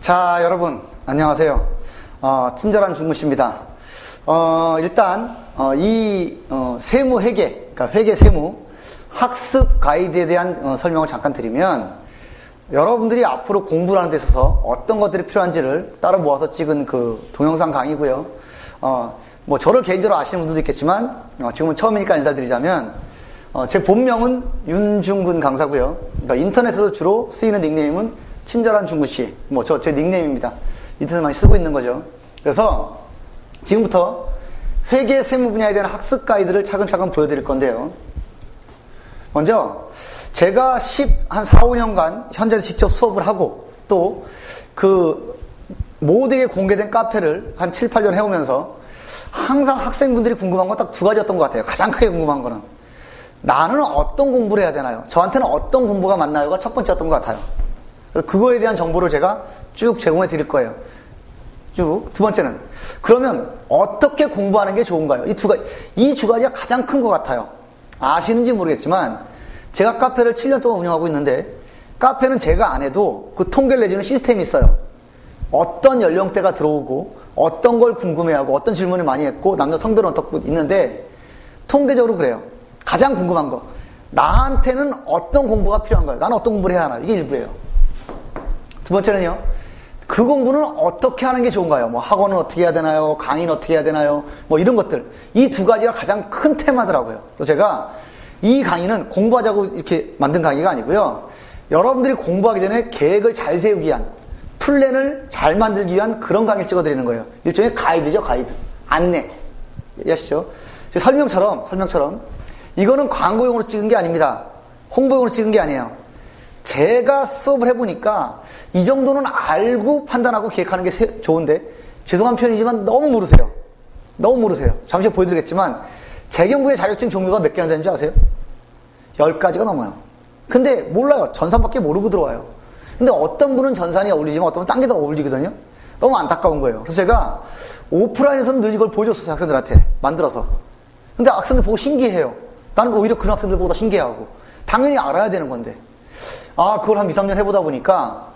자, 여러분, 안녕하세요. 친절한 중무씨입니다. 일단, 세무 회계, 그러니까 회계 세무 학습 가이드에 대한 설명을 잠깐 드리면, 여러분들이 앞으로 공부를 하는 데 있어서 어떤 것들이 필요한지를 따로 모아서 찍은 그 동영상 강의고요. 저를 개인적으로 아시는 분들도 있겠지만, 지금은 처음이니까 인사를 드리자면, 제 본명은 윤중근 강사고요. 그러니까 인터넷에서 주로 쓰이는 닉네임은 친절한 중구씨. 제 닉네임입니다. 인터넷 많이 쓰고 있는 거죠. 그래서 지금부터 회계 세무 분야에 대한 학습 가이드를 차근차근 보여드릴 건데요. 먼저 제가 한 4, 5년간 현장에서 직접 수업을 하고 또 그 모두에게 공개된 카페를 한 7, 8년 해오면서 항상 학생분들이 궁금한 건 딱 두 가지였던 것 같아요. 가장 크게 궁금한 거는 나는 어떤 공부를 해야 되나요? 저한테는 어떤 공부가 맞나요가 첫 번째였던 것 같아요. 그거에 대한 정보를 제가 쭉 제공해 드릴 거예요. 쭉. 두 번째는 그러면 어떻게 공부하는 게 좋은가요? 이 두 가지가 가장 큰 것 같아요. 아시는지 모르겠지만 제가 카페를 7년 동안 운영하고 있는데 카페는 제가 안 해도 그 통계를 내주는 시스템이 있어요. 어떤 연령대가 들어오고 어떤 걸 궁금해하고 어떤 질문을 많이 했고 남녀 성별은 어떻고 있는데 통계적으로 그래요. 가장 궁금한 거 나한테는 어떤 공부가 필요한가요? 나는 어떤 공부를 해야 하나요? 이게 일부예요. 두 번째는요, 그 공부는 어떻게 하는 게 좋은가요? 학원은 어떻게 해야 되나요? 강의는 어떻게 해야 되나요? 이런 것들. 이 두 가지가 가장 큰 테마더라고요. 그래서 제가 이 강의는 공부하자고 이렇게 만든 강의가 아니고요. 여러분들이 공부하기 전에 계획을 잘 세우기 위한, 플랜을 잘 만들기 위한 그런 강의를 찍어드리는 거예요. 일종의 가이드죠, 가이드. 안내. 이해하시죠? 설명처럼, 이거는 광고용으로 찍은 게 아닙니다. 홍보용으로 찍은 게 아니에요. 제가 수업을 해보니까 이 정도는 알고 판단하고 계획하는 게 좋은데 죄송한 표현이지만 너무 모르세요. 잠시 후에 보여드리겠지만 재경부의 자격증 종류가 몇 개나 되는 줄 아세요? 10가지가 넘어요. 근데 몰라요. 전산밖에 모르고 들어와요. 근데 어떤 분은 전산이 어울리지만 어떤 분은 딴 게 더 어울리거든요. 너무 안타까운 거예요. 그래서 제가 오프라인에서는 늘 이걸 보여줬어요. 학생들한테 만들어서. 근데 학생들 보고 신기해요. 나는 오히려 그런 학생들 보고 더 신기해하고 당연히 알아야 되는 건데 그걸 한 2, 3년 해보다 보니까,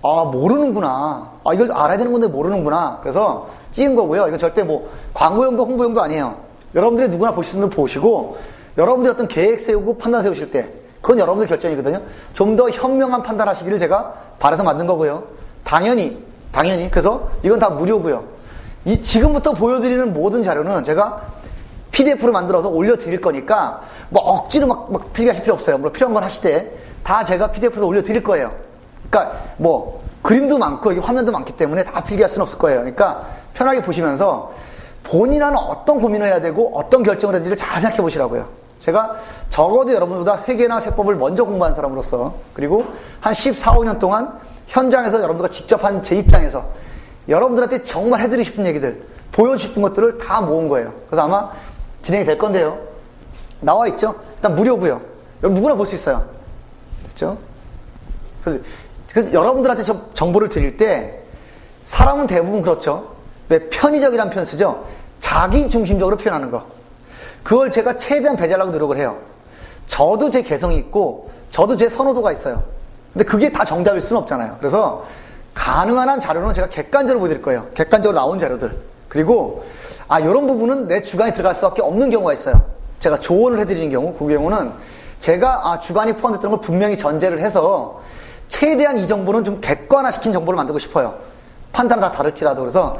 모르는구나. 이걸 알아야 되는 건데 모르는구나. 그래서 찍은 거고요. 이건 절대 광고용도 홍보용도 아니에요. 여러분들이 누구나 보실 수 있는 분 보시고, 여러분들이 어떤 계획 세우고 판단 세우실 때, 그건 여러분들 결정이거든요. 좀 더 현명한 판단 하시기를 제가 바라서 만든 거고요. 당연히. 그래서 이건 다 무료고요. 지금부터 보여드리는 모든 자료는 제가 PDF로 만들어서 올려드릴 거니까, 억지로 막 필기하실 필요 없어요. 필요한 건 하시되, 다 제가 PDF에서 올려드릴 거예요. 그러니까 그림도 많고 화면도 많기 때문에 다 필기할 수는 없을 거예요. 그러니까 편하게 보시면서 본인은 어떤 고민을 해야 되고 어떤 결정을 해야 될지를 잘 생각해 보시라고요. 제가 적어도 여러분보다 회계나 세법을 먼저 공부한 사람으로서 그리고 한 14, 5년 동안 현장에서 여러분들과 직접 한 제 입장에서 여러분들한테 정말 해드리고 싶은 얘기들 보여주고 싶은 것들을 다 모은 거예요. 그래서 아마 진행이 될 건데요. 나와 있죠? 일단 무료고요. 여러분 누구나 볼 수 있어요. 그렇죠? 그래서 여러분들한테 정보를 드릴 때 사람은 대부분 그렇죠. 왜 편의적이라는 표현 쓰죠? 자기 중심적으로 표현하는 거. 그걸 제가 최대한 배제하려고 노력을 해요. 저도 제 개성이 있고 저도 제 선호도가 있어요. 근데 그게 다 정답일 수는 없잖아요. 그래서 가능한 한 자료는 제가 객관적으로 보여드릴 거예요. 객관적으로 나온 자료들. 그리고 이런 부분은 내 주관이 들어갈 수밖에 없는 경우가 있어요. 제가 조언을 해드리는 경우, 그 경우는 제가 주관이 포함됐던 걸 분명히 전제를 해서 최대한 이 정보는 좀 객관화시킨 정보를 만들고 싶어요. 판단은 다 다를지라도. 그래서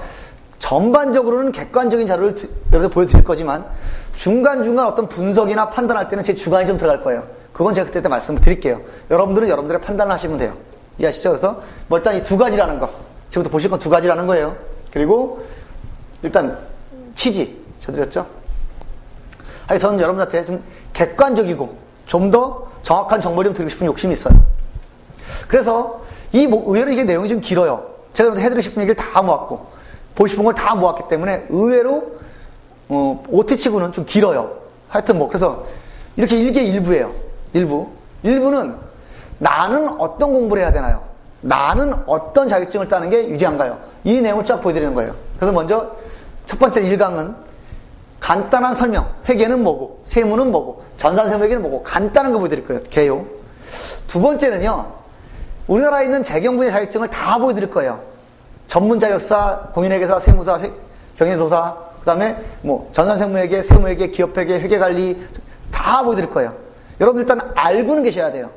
전반적으로는 객관적인 자료를 여러분들 보여드릴 거지만 중간중간 어떤 분석이나 판단할 때는 제 주관이 좀 들어갈 거예요. 그건 제가 그때 말씀을 드릴게요. 여러분들은 여러분들의 판단을 하시면 돼요. 이해하시죠? 그래서 일단 이 두 가지라는 거, 지금부터 보실 건 두 가지라는 거예요. 그리고 일단 취지 저드렸죠? 저는 여러분한테 좀 객관적이고 좀 더 정확한 정보를 좀 드리고 싶은 욕심이 있어요. 그래서 의외로 이게 내용이 좀 길어요. 제가 해드리고 싶은 얘기를 다 모았고 보고 싶은 걸 다 모았기 때문에 의외로 OT치고는 좀 길어요. 하여튼 그래서 이렇게 일개 일부예요. 일부는 나는 어떤 공부를 해야 되나요? 나는 어떤 자격증을 따는 게 유리한가요? 이 내용을 쫙 보여드리는 거예요. 그래서 먼저 첫 번째 1강은 간단한 설명, 회계는 뭐고, 세무는 뭐고, 전산세무회계는 뭐고, 간단한 거 보여드릴 거예요. 개요. 두 번째는요, 우리나라에 있는 재경분야 자격증을 다 보여드릴 거예요. 전문 자격사, 공인회계사, 세무사, 경영소사, 그 다음에 뭐 전산세무회계, 세무회계, 기업회계, 회계관리 다 보여드릴 거예요. 여러분 일단 알고는 계셔야 돼요.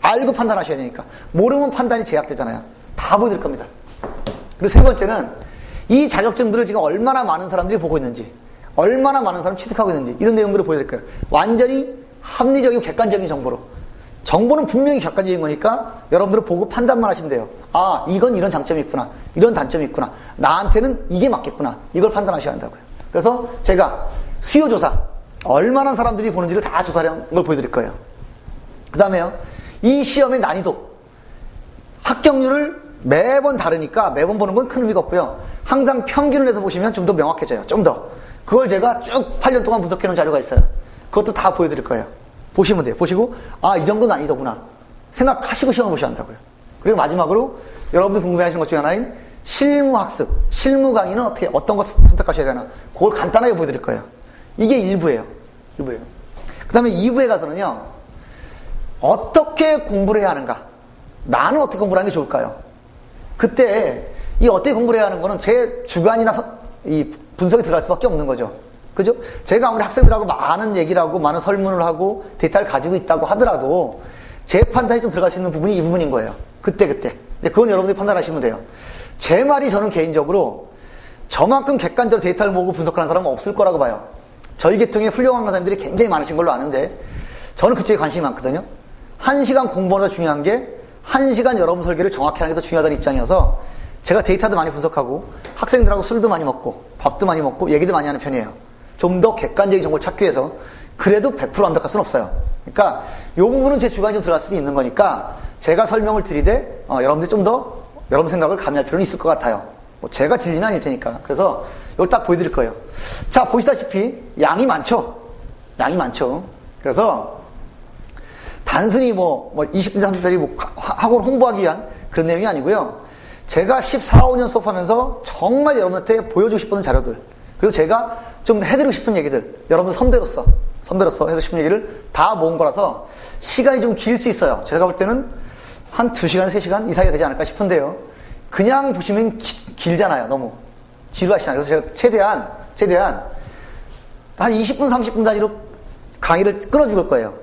알고 판단하셔야 되니까. 모르면 판단이 제약되잖아요. 다 보여드릴 겁니다. 그리고 세 번째는 이 자격증들을 지금 얼마나 많은 사람들이 보고 있는지, 얼마나 많은 사람이 취득하고 있는지 이런 내용들을 보여드릴 거예요. 완전히 합리적이고 객관적인 정보로. 정보는 분명히 객관적인 거니까 여러분들은 보고 판단만 하시면 돼요. 아, 이건 이런 장점이 있구나. 이런 단점이 있구나. 나한테는 이게 맞겠구나. 이걸 판단하셔야 한다고요. 그래서 제가 수요조사, 얼마나 사람들이 보는지를 다 조사한 걸 보여드릴 거예요. 그 다음에요. 이 시험의 난이도. 합격률을 매번 다르니까 매번 보는 건 큰 의미가 없고요. 항상 평균을 내서 보시면 좀 더 명확해져요. 좀 더. 그걸 제가 쭉 8년 동안 분석해 놓은 자료가 있어요. 그것도 다 보여드릴 거예요. 보시면 돼요. 보시고, 아, 이 정도 난이도구나. 생각하시고 시험을 보셔야 한다고요. 그리고 마지막으로 여러분들 궁금해하시는 것 중에 하나인 실무학습, 실무 강의는 어떤 거 선택하셔야 되나. 그걸 간단하게 보여드릴 거예요. 이게 1부예요. 그 다음에 2부에 가서는요, 어떻게 공부를 해야 하는가. 나는 어떻게 공부를 하는 게 좋을까요? 그때 이 어떻게 공부를 해야 하는 거는 제 주관이나 이 분석이 들어갈 수밖에 없는 거죠. 그죠? 제가 아무리 학생들하고 많은 얘기를 하고 많은 설문을 하고 데이터를 가지고 있다고 하더라도 제 판단이 좀 들어갈 수 있는 부분이 이 부분인 거예요. 그때. 그건 여러분들이 판단하시면 돼요. 제 말이 저는 개인적으로 저만큼 객관적으로 데이터를 모으고 분석하는 사람은 없을 거라고 봐요. 저희 계통에 훌륭한 강사님들이 굉장히 많으신 걸로 아는데 저는 그쪽에 관심이 많거든요. 1시간 공부보다 중요한 게 1시간 여러분 설계를 정확히 하는 게 더 중요하다는 입장이어서 제가 데이터도 많이 분석하고 학생들하고 술도 많이 먹고 밥도 많이 먹고 얘기도 많이 하는 편이에요. 좀 더 객관적인 정보를 찾기 위해서. 그래도 100% 완벽할 수는 없어요. 그러니까 이 부분은 제 주관이 좀 들어갈 수도 있는 거니까 제가 설명을 드리되 여러분들이 좀 더 여러분 생각을 가미할 필요는 있을 것 같아요. 뭐 제가 진리는 아닐 테니까. 그래서 이걸 딱 보여드릴 거예요. 자, 보시다시피 양이 많죠? 양이 많죠. 그래서 단순히 20분, 30분짜리 학원 홍보하기 위한 그런 내용이 아니고요. 제가 14, 15년 수업하면서 정말 여러분한테 보여주고 싶은 자료들, 그리고 제가 좀 해드리고 싶은 얘기들, 여러분 선배로서 해서 싶은 얘기를 다 모은 거라서 시간이 좀 길 수 있어요. 제가 볼 때는 한 2시간, 3시간 이 사이가 되지 않을까 싶은데요. 그냥 보시면 길잖아요. 너무 지루하시잖아요. 그래서 제가 최대한 한 20분, 30분 단위로 강의를 끊어줄 거예요.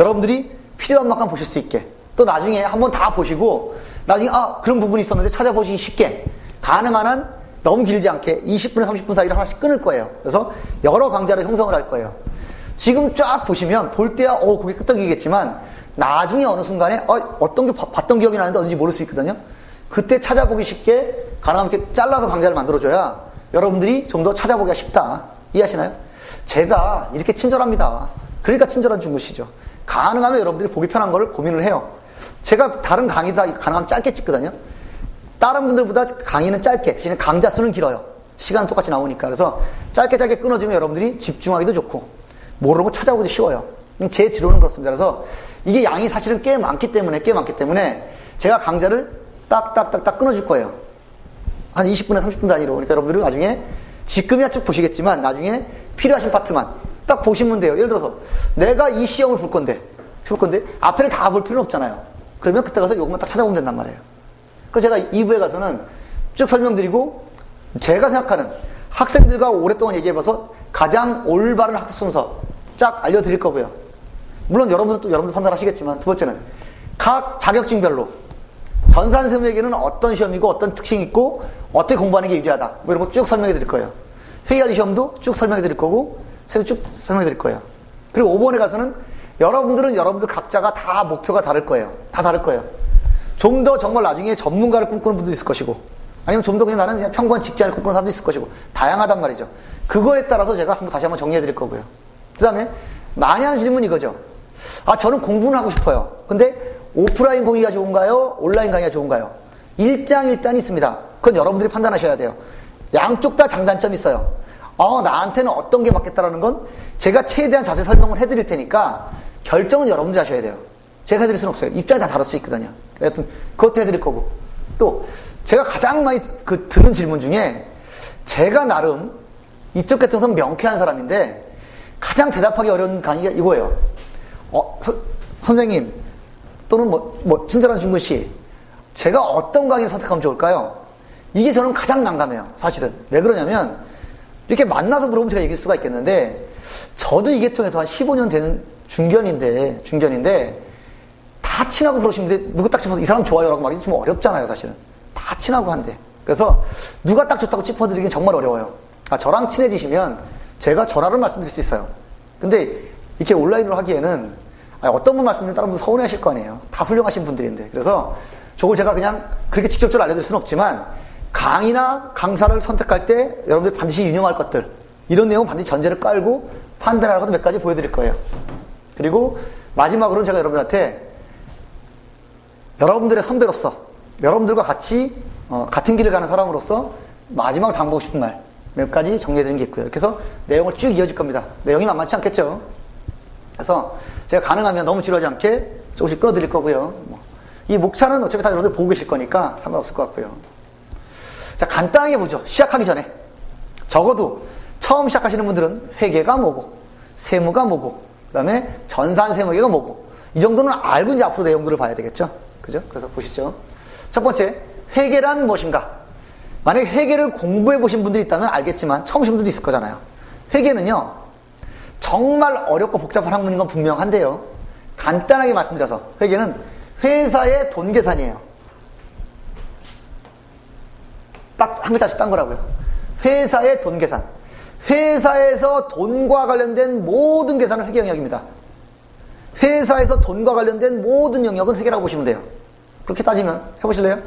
여러분들이 필요한 만큼 보실 수 있게. 또 나중에 한번 다 보시고 나중에 그런 부분이 있었는데 찾아보시기 쉽게 가능한 한 너무 길지 않게 20분에 30분 사이로 하나씩 끊을 거예요. 그래서 여러 강좌를 형성을 할 거예요. 지금 쫙 보시면 볼 때야 그게 끄떡이겠지만 나중에 어느 순간에 어떤 게 봤던 기억이 나는데 어딘지 모를 수 있거든요. 그때 찾아보기 쉽게 가능하면 이렇게 잘라서 강좌를 만들어줘야 여러분들이 좀 더 찾아보기가 쉽다. 이해하시나요? 제가 이렇게 친절합니다. 그러니까 친절한 중구시죠. 가능하면 여러분들이 보기 편한 걸 고민을 해요. 제가 다른 강의도 다 가능하면 짧게 찍거든요. 다른 분들보다 강의는 짧게, 대신에 강좌 수는 길어요. 시간은 똑같이 나오니까. 그래서 짧게 끊어주면 여러분들이 집중하기도 좋고 모르는 거 찾아보기도 쉬워요. 제 지론은 그렇습니다. 그래서 이게 양이 사실은 꽤 많기 때문에 제가 강좌를 딱딱딱딱 끊어줄 거예요. 한 20분에 30분 단위로. 그러니까 여러분들은 나중에 지금이야 쭉 보시겠지만 나중에 필요하신 파트만 딱 보시면 돼요. 예를 들어서 내가 이 시험을 볼 건데 앞에를 다 볼 필요는 없잖아요. 그러면 그때 가서 요것만 딱 찾아보면 된단 말이에요. 그래서 제가 2부에 가서는 쭉 설명드리고 제가 생각하는 학생들과 오랫동안 얘기해봐서 가장 올바른 학습 순서 쫙 알려드릴 거고요. 물론 여러분도 판단하시겠지만 두 번째는 각 자격증별로 전산세무에게는 어떤 시험이고 어떤 특징이 있고 어떻게 공부하는 게 유리하다 이런 거 쭉 설명해 드릴 거예요. 회계관리 시험도 쭉 설명해 드릴 거고 세무 쭉 설명해 드릴 거예요. 그리고 5번에 가서는 여러분들 각자가 다 목표가 다를 거예요. 다 다를 거예요. 좀 더 정말 나중에 전문가를 꿈꾸는 분도 있을 것이고 아니면 좀 더 그냥 나는 그냥 평범한 직장을 꿈꾸는 사람도 있을 것이고 다양하단 말이죠. 그거에 따라서 제가 다시 한번 정리해 드릴 거고요. 그 다음에 많이 하는 질문이 이거죠. 저는 공부는 하고 싶어요. 근데 오프라인 강의가 좋은가요? 온라인 강의가 좋은가요? 일장일단이 있습니다. 그건 여러분들이 판단하셔야 돼요. 양쪽 다 장단점이 있어요. 나한테는 어떤 게 맞겠다라는 건 제가 최대한 자세히 설명을 해드릴 테니까 결정은 여러분들이 하셔야 돼요. 제가 해드릴 수는 없어요. 입장이 다 다를 수 있거든요. 여튼 그것도 해드릴 거고 또 제가 가장 많이 듣는 질문 중에 제가 나름 이쪽 계통선 명쾌한 사람인데 가장 대답하기 어려운 강의가 이거예요. 선생님 또는 친절한 중근씨 제가 어떤 강의를 선택하면 좋을까요? 이게 저는 가장 난감해요. 사실은. 왜 그러냐면 이렇게 만나서 물어보면 제가 이길 수가 있겠는데 저도 이 계통에서 한 15년 되는 중견인데 다 친하고 그러시는데 누구 딱 짚어서 이 사람 좋아요 라고 말하기 좀 어렵잖아요. 사실은. 다 친하고 한데. 그래서 누가 딱 좋다고 짚어드리긴 정말 어려워요. 저랑 친해지시면 제가 전화로 말씀드릴 수 있어요. 근데 이렇게 온라인으로 하기에는 어떤 분 말씀드리면 다른 분 서운해 하실 거 아니에요. 다 훌륭하신 분들인데. 그래서 저걸 제가 그냥 그렇게 직접적으로 알려드릴 수는 없지만 강의나 강사를 선택할 때 여러분들이 반드시 유념할 것들 이런 내용 반드시 전제를 깔고 판단할 것도 몇 가지 보여드릴 거예요. 그리고 마지막으로는 제가 여러분들한테 여러분들의 선배로서 여러분들과 같이 같은 길을 가는 사람으로서 마지막으로 당부하고 싶은 말 몇 가지 정리해드리는 게 있고요. 이렇게 해서 내용을 쭉 이어질 겁니다. 내용이 만만치 않겠죠. 그래서 제가 가능하면 너무 지루하지 않게 조금씩 끌어드릴 거고요. 이 목차는 어차피 다 여러분들 보고 계실 거니까 상관없을 것 같고요. 자, 간단하게 보죠. 시작하기 전에 적어도 처음 시작하시는 분들은 회계가 뭐고 세무가 뭐고 그 다음에 전산세무계가 뭐고 이 정도는 알고 이제 앞으로 내용들을 봐야 되겠죠. 그죠? 그래서 보시죠. 첫 번째, 회계란 무엇인가? 만약에 회계를 공부해 보신 분들이 있다면 알겠지만 처음 오신 분들도 있을 거잖아요. 회계는요 정말 어렵고 복잡한 학문인 건 분명한데요, 간단하게 말씀드려서 회계는 회사의 돈 계산이에요. 딱 한 글자씩 딴 거라고요. 회사의 돈 계산. 회사에서 돈과 관련된 모든 계산은 회계 영역입니다. 회사에서 돈과 관련된 모든 영역은 회계라고 보시면 돼요. 그렇게 따지면 해보실래요?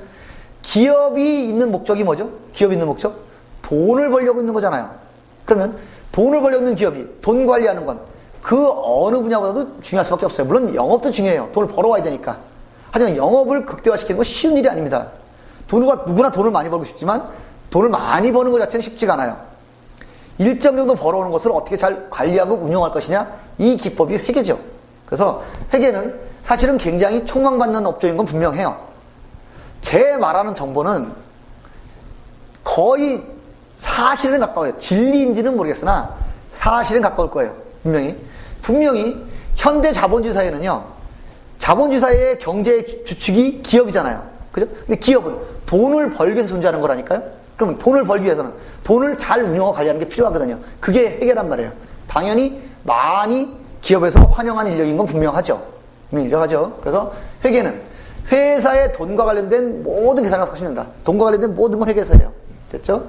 기업이 있는 목적이 뭐죠? 기업이 있는 목적? 돈을 벌려고 있는 거잖아요. 그러면 돈을 벌려고 있는 기업이 돈 관리하는 건 그 어느 분야보다도 중요할 수밖에 없어요. 물론 영업도 중요해요. 돈을 벌어와야 되니까. 하지만 영업을 극대화시키는 건 쉬운 일이 아닙니다. 누구나 돈을 많이 벌고 싶지만 돈을 많이 버는 것 자체는 쉽지가 않아요. 일정 정도 벌어오는 것을 어떻게 잘 관리하고 운영할 것이냐, 이 기법이 회계죠. 그래서 회계는 사실은 굉장히 촉망받는 업종인 건 분명해요. 제 말하는 정보는 거의 사실은 가까워요. 진리인지는 모르겠으나 사실은 가까울 거예요. 분명히 현대 자본주의 사회는요, 자본주의 사회의 경제 주축이 기업이잖아요. 그죠? 근데 기업은 돈을 벌기 위해서 존재하는 거라니까요. 그러면 돈을 벌기 위해서는 돈을 잘 운영하고 관리하는 게 필요하거든요. 그게 회계란 말이에요. 당연히 많이 기업에서 환영하는 인력인 건 분명하죠. 그래서 회계는 회사의 돈과 관련된 모든 계산을 하시면 된다. 돈과 관련된 모든 건 회계에서 해요. 됐죠?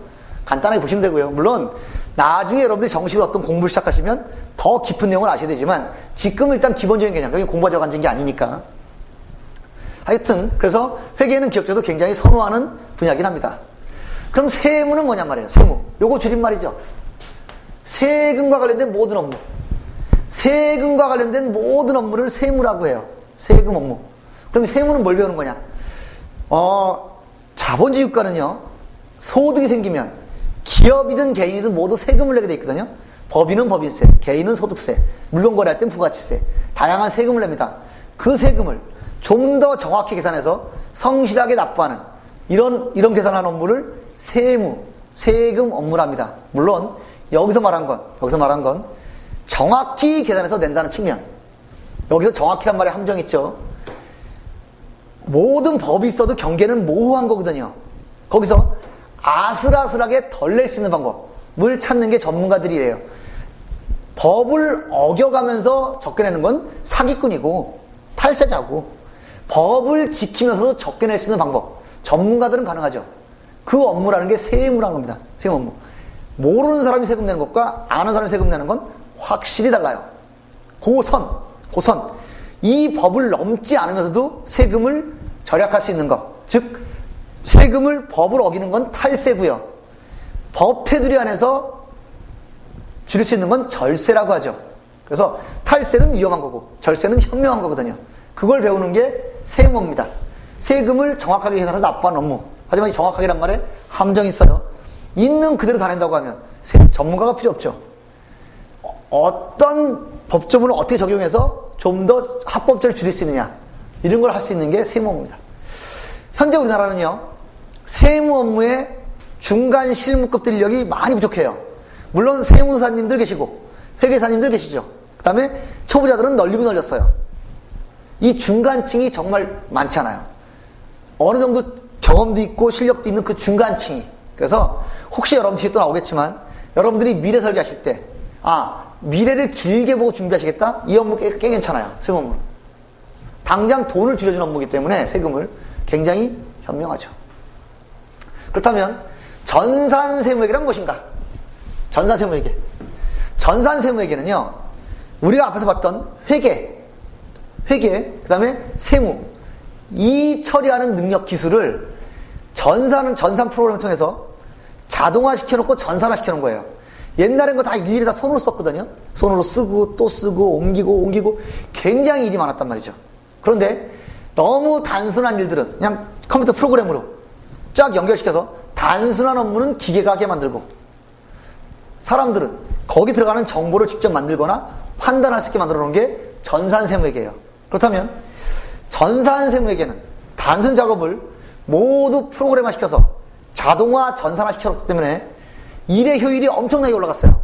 간단하게 보시면 되고요. 물론 나중에 여러분들이 정식으로 어떤 공부를 시작하시면 더 깊은 내용을 아셔야 되지만 지금 일단 기본적인 개념, 여기 공부하자고 앉은 게 아니니까. 하여튼 그래서 회계는 기업체도 굉장히 선호하는 분야긴 합니다. 그럼 세무는 뭐냔 말이에요. 세무. 요거 줄임말이죠. 세금과 관련된 모든 업무. 세금과 관련된 모든 업무를 세무라고 해요. 세금 업무. 그럼 세무는 뭘 배우는 거냐? 자본주의 국가는요, 소득이 생기면 기업이든 개인이든 모두 세금을 내게 돼 있거든요. 법인은 법인세, 개인은 소득세, 물건 거래할 땐 부가치세, 다양한 세금을 냅니다. 그 세금을 좀 더 정확히 계산해서 성실하게 납부하는 이런 계산하는 업무를 세금 업무랍니다. 물론 여기서 말한 건 정확히 계산해서 낸다는 측면. 여기서 정확히란 말에 함정이 있죠. 모든 법이 있어도 경계는 모호한 거거든요. 거기서 아슬아슬하게 덜 낼 수 있는 방법을 찾는 게 전문가들이래요. 법을 어겨가면서 적게 내는 건 사기꾼이고 탈세자고, 법을 지키면서도 적게 낼 수 있는 방법, 전문가들은 가능하죠. 그 업무라는 게 세무라는 겁니다. 세무 업무. 모르는 사람이 세금 내는 것과 아는 사람이 세금 내는 건 확실히 달라요. 고선. 이 법을 넘지 않으면서도 세금을 절약할 수 있는 것, 즉 법을 어기는 건 탈세고요. 법 테두리 안에서 줄일 수 있는 건 절세라고 하죠. 그래서 탈세는 위험한 거고 절세는 현명한 거거든요. 그걸 배우는 게 세무입니다. 세금을 정확하게 계산해서 납부하는 업무. 하지만 이 정확하게란 말에 함정이 있어요. 있는 그대로 다 낸다고 하면 전문가가 필요 없죠. 어떤 법조문을 어떻게 적용해서 좀 더 합법적으로 줄일 수 있느냐, 이런 걸 할 수 있는 게 세무업무입니다. 현재 우리나라는요, 세무 업무의 중간 실무급 인력이 많이 부족해요. 물론 세무사님들 계시고 회계사님들 계시죠. 그 다음에 초보자들은 널리고 널렸어요. 이 중간층이 정말 많지 않아요. 어느 정도 경험도 있고 실력도 있는 그 중간층이. 그래서 혹시 여러분 뒤에 또 나오겠지만 여러분들이 미래 설계하실 때 미래를 길게 보고 준비하시겠다? 이 업무 꽤 괜찮아요. 세금 업무는. 당장 돈을 줄여주는 업무이기 때문에 세금을 굉장히 현명하죠. 그렇다면 전산세무회계란 무엇인가? 전산세무회계. 전산세무회계는요, 우리가 앞에서 봤던 회계, 그 다음에 세무, 이 처리하는 능력 기술을 전산 프로그램을 통해서 자동화 시켜놓고 전산화 시켜놓은 거예요. 옛날엔 거 다 일일이 다 손으로 썼거든요. 손으로 쓰고 또 쓰고 옮기고 굉장히 일이 많았단 말이죠. 그런데 너무 단순한 일들은 그냥 컴퓨터 프로그램으로 쫙 연결시켜서 단순한 업무는 기계가 하게 만들고 사람들은 거기 들어가는 정보를 직접 만들거나 판단할 수 있게 만들어 놓은 게 전산세무회계예요. 그렇다면 전산세무회계는 단순 작업을 모두 프로그램화 시켜서 자동화 전산화 시켜놓기 때문에 일의 효율이 엄청나게 올라갔어요.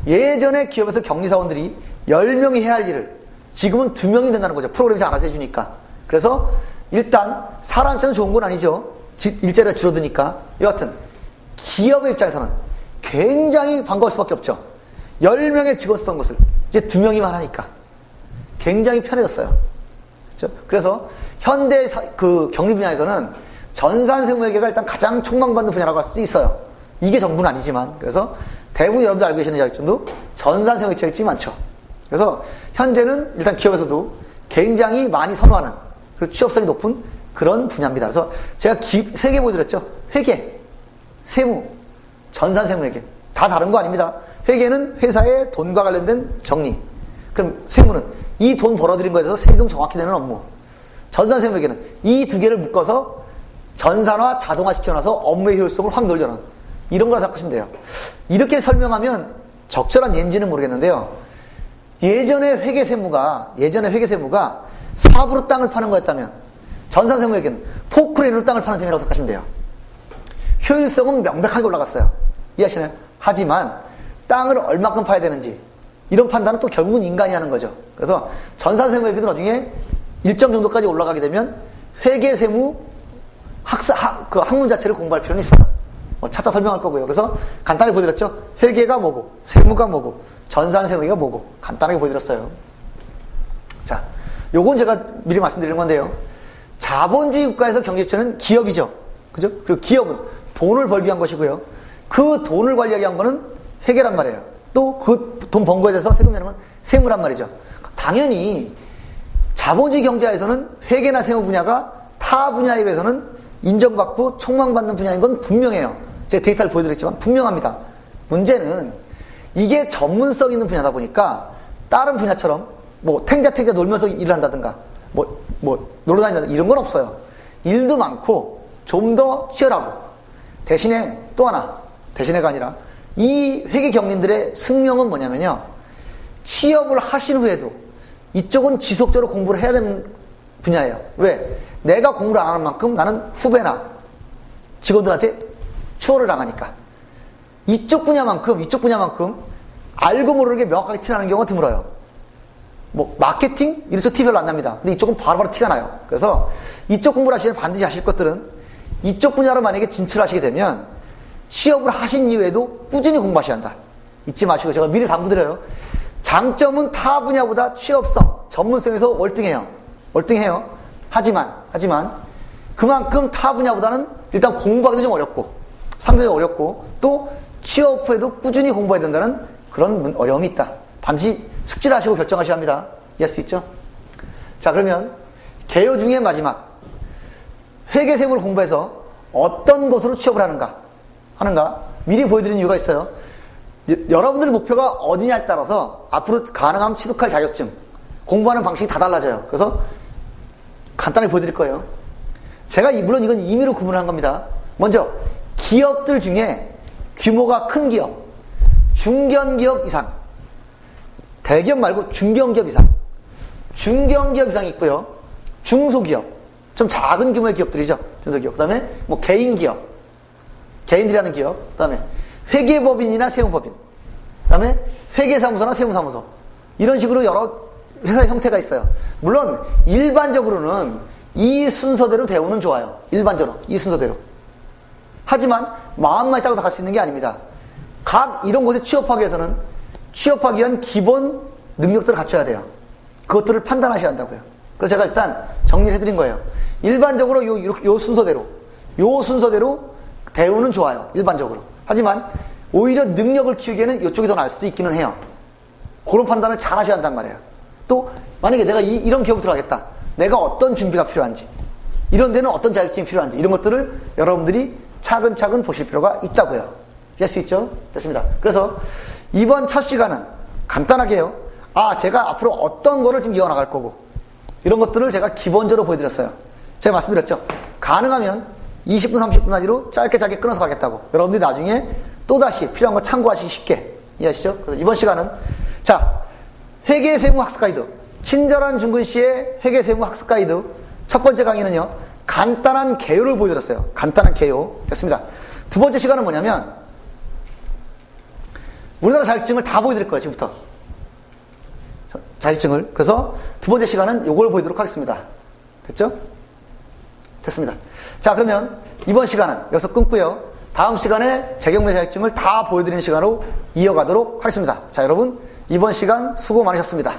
예전에 기업에서 격리사원들이 10명이 해야 할 일을 지금은 2명이 된다는 거죠. 프로그램이 잘 알아서 해주니까. 그래서 일단 사람 입장에서 좋은 건 아니죠. 일자리가 줄어드니까. 여하튼 기업의 입장에서는 굉장히 반가울 수밖에 없죠. 10명의 직원 쓰던 것을 이제 2명이만 하니까 굉장히 편해졌어요. 그렇죠? 그래서 현대 그 격리 분야에서는 전산세무회계가 일단 가장 촉망받는 분야라고 할 수도 있어요. 이게 전부는 아니지만. 그래서 대부분 여러분들 알고 계시는 자격증도 전산세무회계 자격증이 많죠. 그래서 현재는 일단 기업에서도 굉장히 많이 선호하는, 그리고 취업성이 높은 그런 분야입니다. 그래서 제가 3개 보여드렸죠. 회계, 세무, 전산세무회계. 다 다른 거 아닙니다. 회계는 회사의 돈과 관련된 정리. 그럼 세무는 이 돈 벌어들인 거에 대해서 세금 정확히 내는 업무. 전산세무회계는 이 2개를 묶어서 전산화, 자동화 시켜놔서 업무의 효율성을 확 늘려놓은 이런 거라 생각하시면 돼요. 이렇게 설명하면 적절한 예인지는 모르겠는데요. 예전에 회계세무가 사부로 땅을 파는 거였다면 전산세무회계는 포크레인으로 땅을 파는 셈이라고 생각하시면 돼요. 효율성은 명백하게 올라갔어요. 이해하시나요? 하지만 땅을 얼마큼 파야 되는지 이런 판단은 또 결국은 인간이 하는 거죠. 그래서 전산세무회계도 나중에 일정 정도까지 올라가게 되면 회계세무 그 학문 자체를 공부할 필요는 있어요. 차차 설명할 거고요. 그래서 간단히 보여드렸죠. 회계가 뭐고 세무가 뭐고 전산세무회계가 뭐고 간단하게 보여드렸어요. 자, 요건 제가 미리 말씀드리는 건데요. 자본주의 국가에서 경제주체는 기업이죠. 그죠? 그리고 기업은 돈을 벌기 위한 것이고요. 그 돈을 관리하기 위한 거는 회계란 말이에요. 또 그 돈 번 거에 대해서 세금 내는 건 세무란 말이죠. 당연히 자본주의 경제에서는 회계나 세무 분야가 타 분야에 비해서는 인정받고 촉망받는 분야인 건 분명해요. 제가 데이터를 보여드렸지만 분명합니다. 문제는 이게 전문성 있는 분야다 보니까 다른 분야처럼 뭐 탱자 놀면서 일을 한다든가 뭐 놀러 다닌다든가 이런 건 없어요. 일도 많고 좀 더 치열하고 대신에 또 하나, 대신에가 아니라 이 회계 경린들의 숙명은 뭐냐면요. 취업을 하신 후에도 이쪽은 지속적으로 공부를 해야 되는 분야예요. 왜? 내가 공부를 안 하는 만큼 나는 후배나 직원들한테 추월을 당하니까. 이쪽 분야만큼 알고 모르게 명확하게 티나는 경우가 드물어요. 뭐 마케팅? 이런 쪽 티 별로 안 납니다. 근데 이쪽은 바로바로 티가 나요. 그래서 이쪽 공부를 하시면 반드시 하실 것들은 이쪽 분야로 만약에 진출하시게 되면 취업을 하신 이후에도 꾸준히 공부하셔야 한다. 잊지 마시고 제가 미리 당부드려요. 장점은 타 분야보다 취업성, 전문성에서 월등해요. 하지만 그만큼 타 분야보다는 일단 공부하기도 좀 어렵고 상대적으로 어렵고 또 취업 후에도 꾸준히 공부해야 된다는 그런 어려움이 있다. 반드시 숙지를 하시고 결정하셔야 합니다. 이해할 수 있죠? 자, 그러면 개요 중에 마지막 회계세무를 공부해서 어떤 곳으로 취업을 하는가 미리 보여드리는 이유가 있어요. 여러분들의 목표가 어디냐에 따라서 앞으로 가능하면 취득할 자격증 공부하는 방식이 다 달라져요. 그래서 간단히 보여드릴 거예요. 제가 물론 이건 임의로 구분을 한 겁니다. 먼저 기업들 중에 규모가 큰 기업, 중견기업 이상, 대기업 말고 중견기업 이상, 중견기업 이상이 있고요. 중소기업, 좀 작은 규모의 기업들이죠. 중소기업. 그 다음에 뭐 개인기업, 개인들이 하는 기업, 그 다음에 회계법인이나 세무법인, 그 다음에 회계사무소나 세무사무소, 이런 식으로 여러 회사의 형태가 있어요. 물론 일반적으로는 이 순서대로 대우는 좋아요. 일반적으로 이 순서대로. 하지만 마음만 있다고 다 갈 수 있는 게 아닙니다. 각 이런 곳에 취업하기 위해서는 취업하기 위한 기본 능력들을 갖춰야 돼요. 그것들을 판단하셔야 한다고요. 그래서 제가 일단 정리를 해드린 거예요. 일반적으로 요 순서대로 대우는 좋아요. 일반적으로. 하지만 오히려 능력을 키우기에는 이쪽이 더 나을 수도 있기는 해요. 그런 판단을 잘 하셔야 한단 말이에요. 또 만약에 내가 이런 기업에 들어가겠다. 내가 어떤 준비가 필요한지, 이런 데는 어떤 자격증이 필요한지, 이런 것들을 여러분들이 차근차근 보실 필요가 있다고요. 이해할 수 있죠? 됐습니다. 그래서 이번 첫 시간은 간단하게요. 제가 앞으로 어떤 거를 좀 이어나갈 거고, 이런 것들을 제가 기본적으로 보여드렸어요. 제가 말씀드렸죠. 가능하면 20분, 30분 단위로 짧게 끊어서 가겠다고. 여러분들이 나중에 또다시 필요한 걸 참고하시기 쉽게. 이해하시죠? 그래서 이번 시간은, 자, 회계세무 학습 가이드. 친절한 중근 씨의 회계세무 학습 가이드. 첫 번째 강의는요, 간단한 개요를 보여드렸어요. 간단한 개요. 됐습니다. 두 번째 시간은 뭐냐면, 우리나라 자격증을 다 보여드릴 거예요, 지금부터. 자격증을. 그래서 두 번째 시간은 요걸 보여드리도록 하겠습니다. 됐죠? 됐습니다. 자, 그러면 이번 시간은 여기서 끊고요. 다음 시간에 재경매 자격증을 다 보여드리는 시간으로 이어가도록 하겠습니다. 자, 여러분, 이번 시간 수고 많으셨습니다.